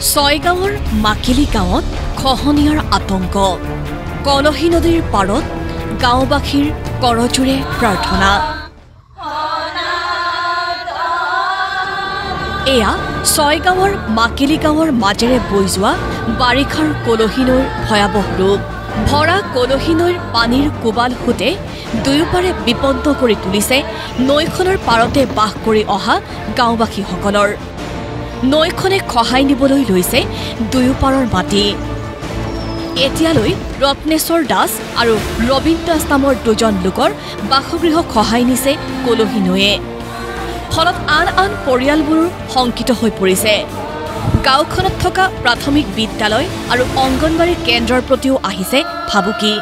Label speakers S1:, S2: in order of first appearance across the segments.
S1: ছয়গাঁৱৰ মাকিলি গাঁৱত খহনীয়াৰ আতংক কলহী নদীৰ পাৰত গাঁওবাসীৰ কৰজোৰে প্ৰাৰ্থনা এয়া ছয়গাঁৱৰ মাকিলি গাঁৱৰ মাজেৰে বৈ যোৱা বাৰিষাৰ কলহী নৈৰ ভয়াবহ ৰূপ ভৰা কলহী নৈৰ পানীৰ কোবাল সুতে দুয়োপাৰে বিপন্ন কৰি তুলিছে নৈখনৰ পাৰতে বাস কৰি অহা গাঁওবাসীসকলৰ নৈখনে খহাই নিবলৈ লৈছে দুয়োপাৰৰ মাটি এতিয়ালৈ ৰত্নেশ্বৰ দাস আৰু ৰবীন দাস নামৰ দুজন লোকৰ বাসগৃহ খহাই নিছে কলহী নৈয়ে ফলত আন আন পৰিয়ালবোৰ শংকিত হৈ পৰিছে গাঁওখনত থকা প্ৰাথমিক বিদ্যালয় আৰু অংগনবাড়ী কেন্দ্ৰৰ প্ৰতিও আহিছে ভাবুকি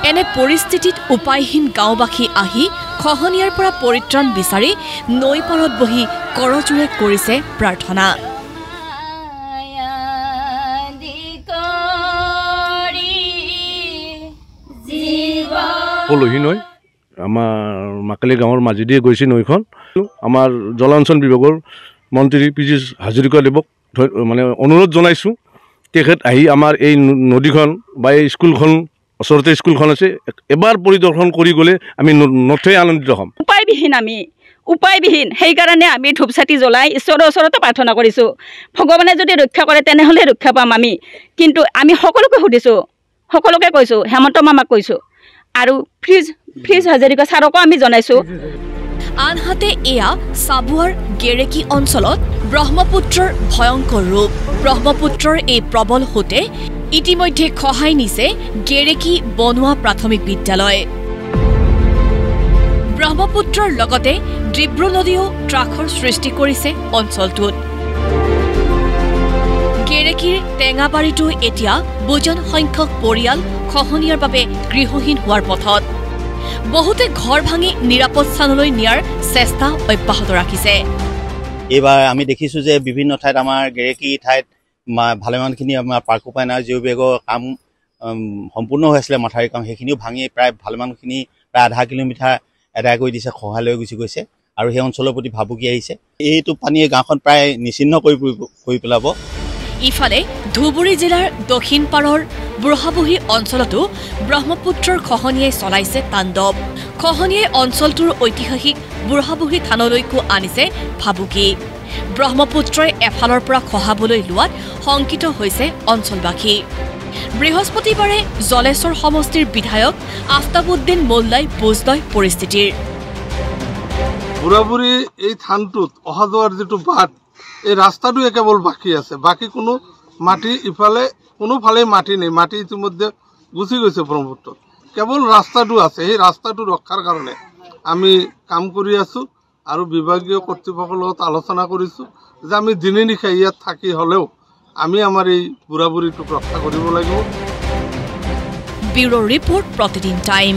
S1: এনে পৰিস্থিতিত উপায়হীন গাঁওবাসী আহি খহনীয়াৰ পৰা পৰিত্ৰাণ বিচাৰি নৈ পাৰত বহি কৰজোৰে কৰিছে প্ৰাৰ্থনা
S2: কলহী নৈ আমাৰ মাকালি গাঁৱৰ মাজেদিয়ে গৈছে নৈখন আমাৰ জলাঞ্চল বিভাগৰ মন্ত্ৰী পি.জি. হাজৰিকাদেৱক মানে অনুৰোধ জনাইছোঁ তেখেত আহি আমাৰ এই নদীখন বা এই স্কুলখন ওচৰতে স্কুলখন আছে এবাৰ পৰিদৰ্শন কৰি গ'লে আমি নথৈ আনন্দিত হ'ম
S3: উপায়বিহীন সেইকাৰণে আমি ধূপচাতি জ্বলাই ঈশ্বৰৰ ওচৰতে প্ৰাৰ্থনা কৰিছোঁ ভগৱানে যদি ৰক্ষা কৰে তেনেহ'লে ৰক্ষা পাম আমি কিন্তু আমি সকলোকে সুধিছোঁ সকলোকে কৈছোঁ হেমন্ত মামাক কৈছোঁ আৰু ফ্ৰিজ হাজৰিকা ছাৰকো আমি জনাইছোঁ
S1: আনহাতে এয়া চাবুৱাৰ গেৰেকী অঞ্চলত ব্ৰহ্মপুত্ৰৰ ভয়ংকৰ ৰূপ ব্ৰহ্মপুত্ৰৰ এই প্ৰবল সোঁতে ইতিমধ্যে খহাই নিছে গেৰেকী বনোৱা প্ৰাথমিক বিদ্যালয় ব্ৰহ্মপুত্ৰৰ লগতে ডিব্ৰু নদীয়েও ত্ৰাসৰ সৃষ্টি কৰিছে অঞ্চলটোত গেৰেকীৰ টেঙাবাৰীতো এতিয়া বুজন সংখ্যক পৰিয়াল খহনীয়াৰ বাবে গৃহহীন হোৱাৰ পথত বহুতে ঘৰ ভাঙি নিৰাপদ স্থানলৈ নিয়াৰ চেষ্টা অব্যাহত ৰাখিছে
S4: এইবাৰ আমি দেখিছোঁ যে বিভিন্ন ঠাইত আমাৰ গেৰেকী ঠাইত ভালেমানখিনি আমাৰ পাৰ্কোপাইনাৰ জিঅ' বেগৰ কাম সম্পূৰ্ণ হৈ আছিলে মাথাউৰি কাম সেইখিনিও ভাঙি প্ৰায় ভালেমানখিনি প্ৰায় আধা কিলোমিটাৰ এদায় কৰি দিছে খহাই লৈ গুচি গৈছে আৰু সেই অঞ্চলৰ প্ৰতি ভাবুকি আহিছে এইটো পানীয়ে গাঁওখন প্ৰায় নিচিন্ন কৰি পেলাব
S1: ইফালে ধুবুৰী জিলাৰ দক্ষিণ পাৰৰ বুঢ়াবুঢ়ী অঞ্চলতো ব্ৰহ্মপুত্ৰৰ খহনীয়াই চলাইছে তাণ্ডৱ খহনীয়াই অঞ্চলটোৰ ঐতিহাসিক বুঢ়াবুঢ়ী থানলৈকো আনিছে ভাবুকি ব্ৰহ্মপুত্ৰই এফালৰ পৰা খহাবলৈ লোৱাত শংকিত হৈছে অঞ্চলবাসী বৃহস্পতিবাৰে জলেশ্বৰ সমষ্টিৰ বিধায়ক আফতাবুদ্দিন মোল্লাই বুজ লয় পৰিস্থিতিৰ
S5: বুঢ়াবুঢ়ী এই থানটোত অহা যোৱাৰ যিটো বাট এই ৰাস্তাটোৱে কেৱল বাকী আছে বাকী কোনো মাটি ইফালে কোনোফালে মাটি নেই মাটি ইতিমধ্যে গুচি গৈছে ব্ৰহ্মপুত্ৰত কেৱল ৰাস্তাটো আছে সেই ৰাস্তাটো ৰক্ষাৰ কাৰণে আমি কাম কৰি আছোঁ আৰু বিভাগীয় কৰ্তৃপক্ষৰ লগত আলোচনা কৰিছোঁ যে আমি দিনে নিশাই ইয়াত থাকি হ'লেও আমি আমাৰ এই বুঢ়াবুঢ়ীটোক ৰক্ষা কৰিব লাগিব
S1: ব্যুৰ' ৰিপৰ্ট প্ৰতিদিন টাইম